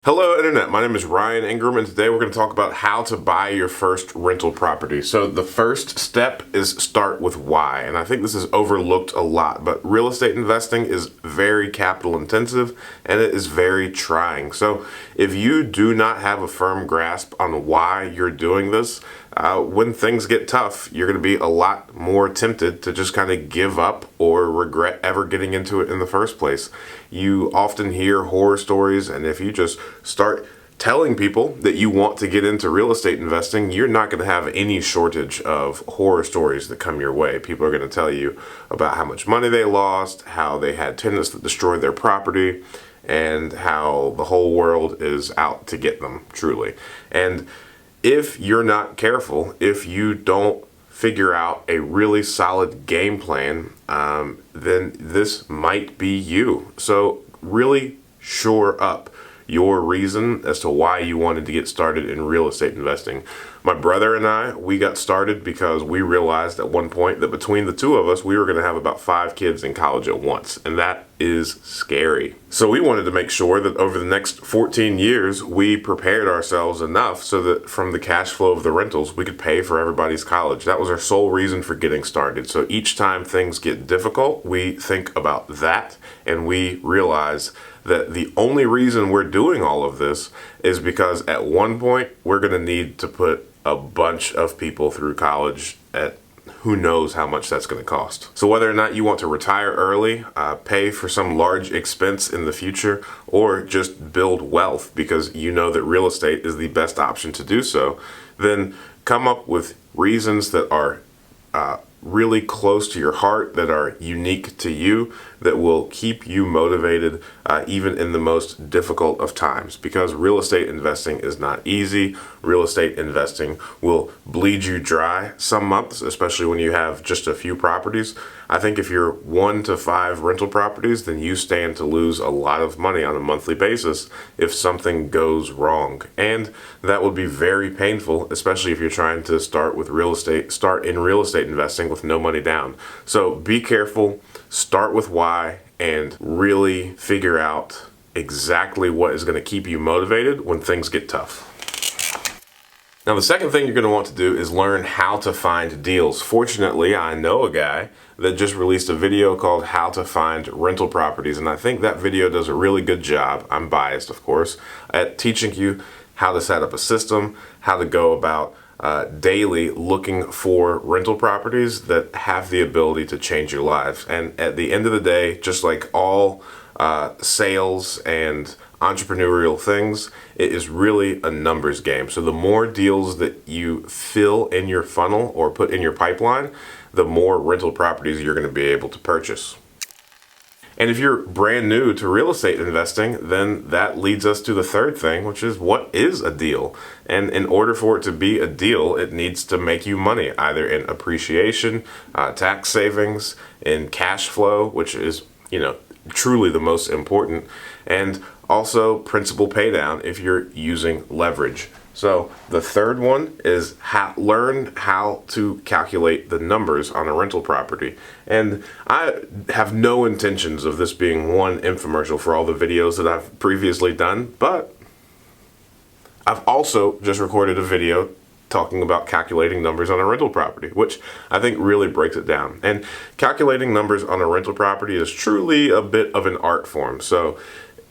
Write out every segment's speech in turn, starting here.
Hello Internet, my name is Ryan Ingram and today we're going to talk about how to buy your first rental property. So the first step is start with why, and I think this is overlooked a lot, but real estate investing is very capital intensive and it is very trying. So if you do not have a firm grasp on why you're doing this, when things get tough, you're going to be a lot more tempted to just kind of give up or regret ever getting into it in the first place. You often hear horror stories, and if you just start telling people that you want to get into real estate investing, you're not going to have any shortage of horror stories that come your way. People are going to tell you about how much money they lost, how they had tenants that destroyed their property, and how the whole world is out to get them, truly. And if you're not careful, if you don't figure out a really solid game plan, then this might be you. So really shore up your reason as to why you wanted to get started in real estate investing. My brother and I, we got started because we realized at one point that between the two of us, we were going to have about 5 kids in college at once, and that is scary. So we wanted to make sure that over the next 14 years, we prepared ourselves enough so that from the cash flow of the rentals, we could pay for everybody's college. That was our sole reason for getting started. So each time things get difficult, we think about that and we realize that the only reason we're doing all of this is because at one point we're going to need to put a bunch of people through college at who knows how much that's going to cost. So whether or not you want to retire early, pay for some large expense in the future, or just build wealth because you know that real estate is the best option to do so, then come up with reasons that are really close to your heart, that are unique to you, that will keep you motivated even in the most difficult of times. Because real estate investing is not easy. Real estate investing will bleed you dry some months, especially when you have just a few properties. I think if you're 1 to 5 rental properties, then you stand to lose a lot of money on a monthly basis if something goes wrong. And that would be very painful, especially if you're trying to start in real estate investing with no money down. So be careful, start with why, and really figure out exactly what is going to keep you motivated when things get tough. Now, the second thing you're going to want to do is learn how to find deals. Fortunately, I know a guy that just released a video called How to Find Rental Properties, and I think that video does a really good job, I'm biased of course, at teaching you how to set up a system, how to go about daily looking for rental properties that have the ability to change your life. And at the end of the day, just like all sales and entrepreneurial things, it is really a numbers game. So the more deals that you fill in your funnel or put in your pipeline, the more rental properties you're going to be able to purchase. And if you're brand new to real estate investing, then that leads us to the third thing, which is what is a deal? And in order for it to be a deal, it needs to make you money, either in appreciation, tax savings, in cash flow, which is, truly the most important, and also principal pay down if you're using leverage. So the third one is learn how to calculate the numbers on a rental property. And I have no intentions of this being one infomercial for all the videos that I've previously done, but I've also just recorded a video talking about calculating numbers on a rental property, which I think really breaks it down. And calculating numbers on a rental property is truly a bit of an art form. So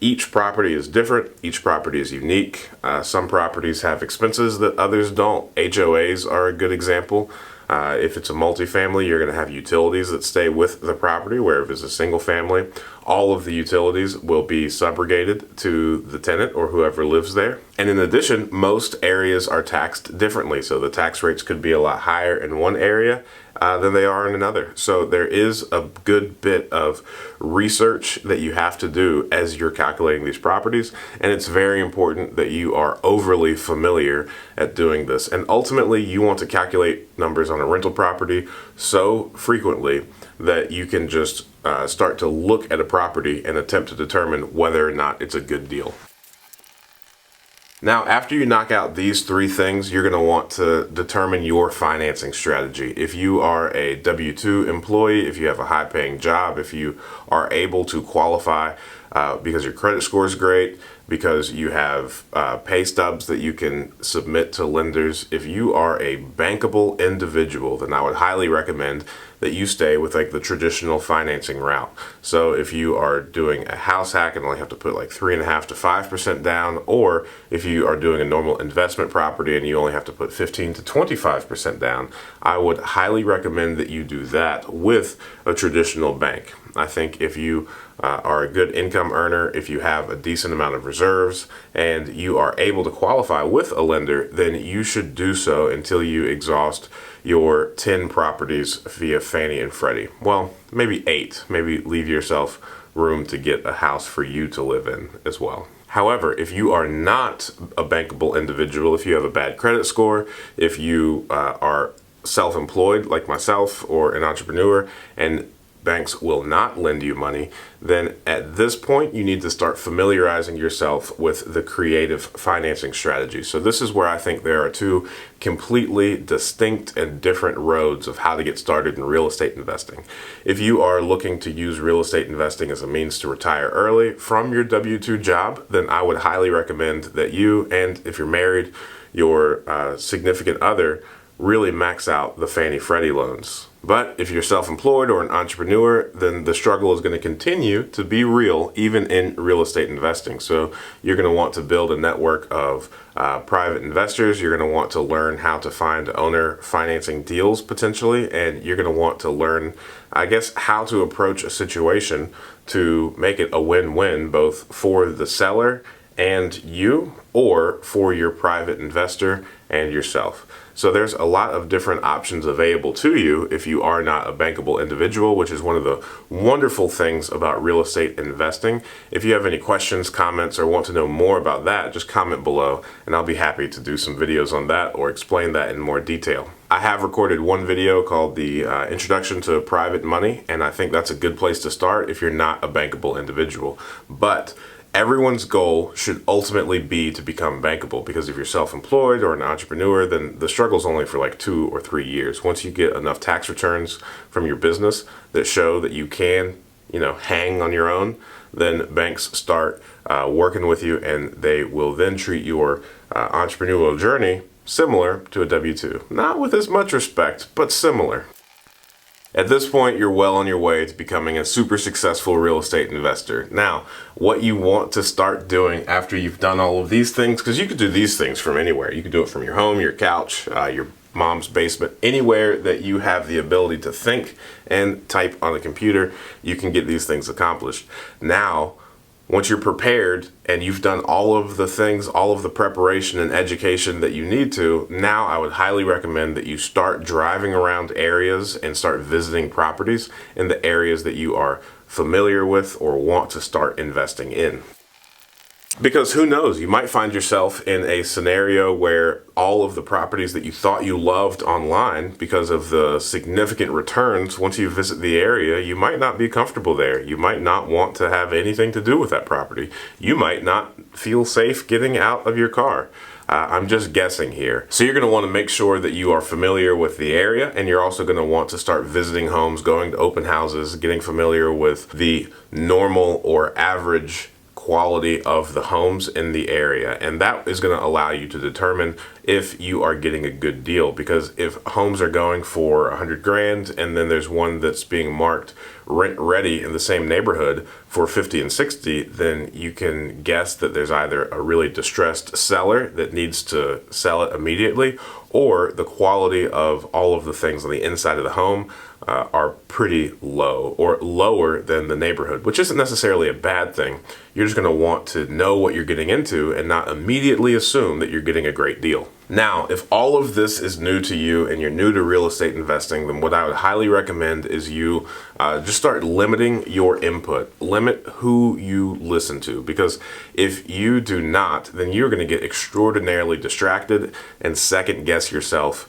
each property is different, each property is unique. Some properties have expenses that others don't. HOAs are a good example. If it's a multifamily, you're going to have utilities that stay with the property, where if it's a single family, all of the utilities will be subrogated to the tenant or whoever lives there. And in addition, most areas are taxed differently, so the tax rates could be a lot higher in one area than they are in another. So there is a good bit of research that you have to do as you're calculating these properties, and it's very important that you are overly familiar at doing this. And ultimately, you want to calculate numbers on a rental property so frequently that you can just start to look at a property and attempt to determine whether or not it's a good deal. Now, after you knock out these 3 things, you're going to want to determine your financing strategy. If you are a W-2 employee, if you have a high-paying job, if you are able to qualify because your credit score is great, because you have pay stubs that you can submit to lenders. If you are a bankable individual, then I would highly recommend that you stay with like the traditional financing route. So if you are doing a house hack and only have to put like 3.5% to 5% down, or if you are doing a normal investment property and you only have to put 15 to 25% down, I would highly recommend that you do that with a traditional bank. I think if you are a good income earner, if you have a decent amount of reserves, and you are able to qualify with a lender, then you should do so until you exhaust your 10 properties via Fannie and Freddie. Well, maybe 8. Maybe leave yourself room to get a house for you to live in as well. However, if you are not a bankable individual, if you have a bad credit score, if you are self-employed like myself or an entrepreneur, and banks will not lend you money, then at this point you need to start familiarizing yourself with the creative financing strategy. So this is where I think there are two completely distinct and different roads of how to get started in real estate investing. If you are looking to use real estate investing as a means to retire early from your W-2 job, then I would highly recommend that you, and if you're married, your significant other, really max out the Fannie Freddie loans. But if you're self-employed or an entrepreneur, then the struggle is going to continue to be real even in real estate investing. So you're going to want to build a network of private investors. You're going to want to learn how to find owner financing deals potentially, and you're going to want to learn, I guess, how to approach a situation to make it a win-win both for the seller and you, or for your private investor and yourself. So there's a lot of different options available to you if you are not a bankable individual, which is one of the wonderful things about real estate investing. If you have any questions, comments, or want to know more about that, just comment below and I'll be happy to do some videos on that or explain that in more detail. I have recorded one video called the Introduction to Private Money, and I think that's a good place to start if you're not a bankable individual. But everyone's goal should ultimately be to become bankable, because if you're self-employed or an entrepreneur, then the struggle's only for like 2 or 3 years. Once you get enough tax returns from your business that show that you can, hang on your own, then banks start working with you, and they will then treat your entrepreneurial journey similar to a W-2. Not with as much respect, but similar. At this point, you're well on your way to becoming a super successful real estate investor. Now, what you want to start doing after you've done all of these things, because you could do these things from anywhere. You could do it from your home, your couch, your mom's basement, anywhere that you have the ability to think and type on a computer, you can get these things accomplished. Now, once you're prepared and you've done all of the things, all of the preparation and education that you need to, now I would highly recommend that you start driving around areas and start visiting properties in the areas that you are familiar with or want to start investing in. Because who knows, you might find yourself in a scenario where all of the properties that you thought you loved online, because of the significant returns, once you visit the area, you might not be comfortable there. You might not want to have anything to do with that property. You might not feel safe getting out of your car. I'm just guessing here. So you're going to want to make sure that you are familiar with the area, and you're also going to want to start visiting homes, going to open houses, getting familiar with the normal or average quality of the homes in the area, and that is going to allow you to determine if you are getting a good deal. Because if homes are going for 100 grand and then there's one that's being marked rent ready in the same neighborhood for 50 and 60, then you can guess that there's either a really distressed seller that needs to sell it immediately, or the quality of all of the things on the inside of the home are pretty low, or lower than the neighborhood, which isn't necessarily a bad thing. You're just going to want to know what you're getting into and not immediately assume that you're getting a great deal. Now, if all of this is new to you and you're new to real estate investing, then what I would highly recommend is you just start limiting your input. Limit who you listen to, because if you do not, then you're going to get extraordinarily distracted and second guess yourself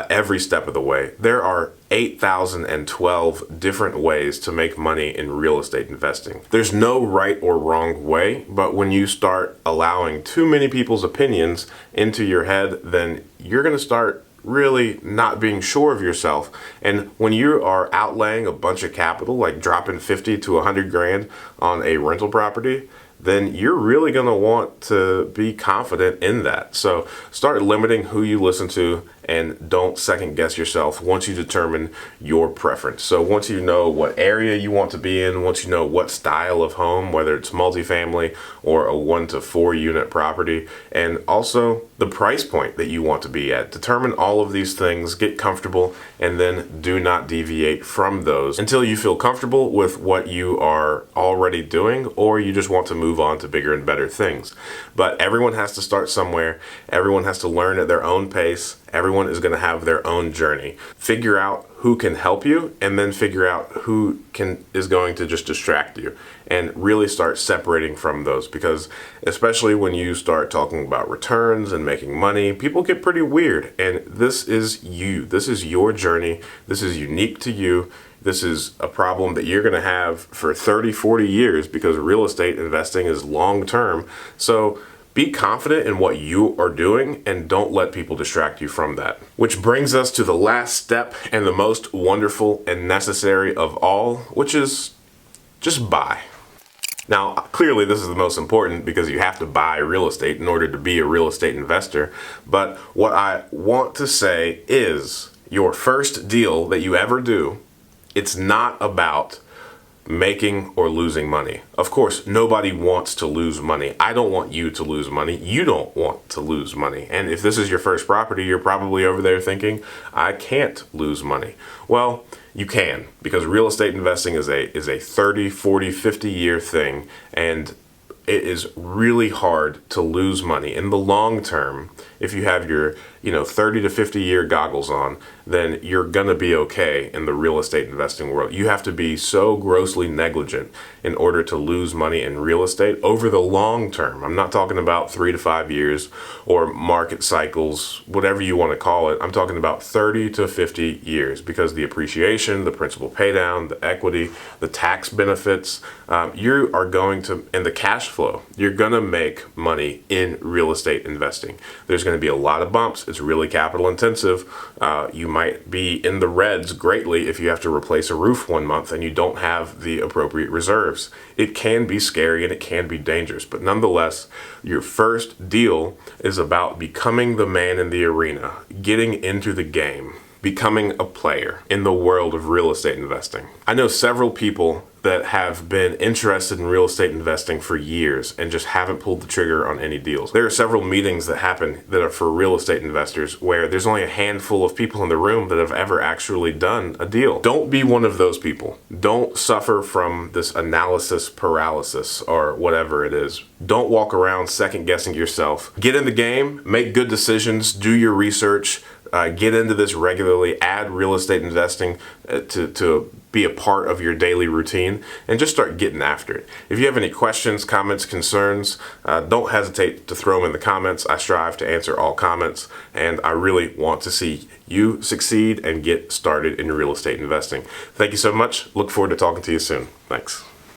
every step of the way. There are 8,012 different ways to make money in real estate investing. There's no right or wrong way, but when you start allowing too many people's opinions into your head, then you're going to start really not being sure of yourself. And when you are outlaying a bunch of capital, like dropping 50 to 100 grand on a rental property, then you're really going to want to be confident in that. So start limiting who you listen to and don't second guess yourself once you determine your preference. So once you know what area you want to be in, once you know what style of home, whether it's multifamily or a 1 to 4 unit property, and also the price point that you want to be at, determine all of these things, get comfortable, and then do not deviate from those until you feel comfortable with what you are already doing, or you just want to move on to bigger and better things. But everyone has to start somewhere. Everyone has to learn at their own pace. Everyone is going to have their own journey. Figure out who can help you, and then figure out who is going to just distract you, and really start separating from those, because especially when you start talking about returns and making money, people get pretty weird. And this is you. This is your journey. This is unique to you. This is a problem that you're going to have for 30, 40 years, because real estate investing is long term. So be confident in what you are doing and don't let people distract you from that. Which brings us to the last step and the most wonderful and necessary of all, which is just buy. Now, clearly this is the most important, because you have to buy real estate in order to be a real estate investor. But what I want to say is, your first deal that you ever do, it's not about making or losing money. Of course, nobody wants to lose money. I don't want you to lose money. You don't want to lose money. And if this is your first property, you're probably over there thinking, I can't lose money. Well, you can, because real estate investing is a 30, 40, 50 year thing, and it is really hard to lose money in the long term. If you have your 30 to 50 year goggles on, then you're gonna be okay in the real estate investing world. You have to be so grossly negligent in order to lose money in real estate over the long term. I'm not talking about 3 to 5 years or market cycles, whatever you want to call it. I'm talking about 30 to 50 years, because the appreciation, the principal pay down, the equity, the tax benefits, you are going to, and the cash flow, you're gonna make money in real estate investing. There's going to be a lot of bumps. It's really capital intensive. You might be in the reds greatly if you have to replace a roof one month and you don't have the appropriate reserves. It can be scary and it can be dangerous, but nonetheless, your first deal is about becoming the man in the arena, getting into the game, becoming a player in the world of real estate investing. I know several people that have been interested in real estate investing for years and just haven't pulled the trigger on any deals. There are several meetings that happen that are for real estate investors where there's only a handful of people in the room that have ever actually done a deal. Don't be one of those people. Don't suffer from this analysis paralysis or whatever it is. Don't walk around second guessing yourself. Get in the game, make good decisions, do your research, get into this regularly, add real estate investing to be a part of your daily routine, and just start getting after it. If you have any questions, comments, concerns, don't hesitate to throw them in the comments. I strive to answer all comments, and I really want to see you succeed and get started in real estate investing. Thank you so much. Look forward to talking to you soon. Thanks.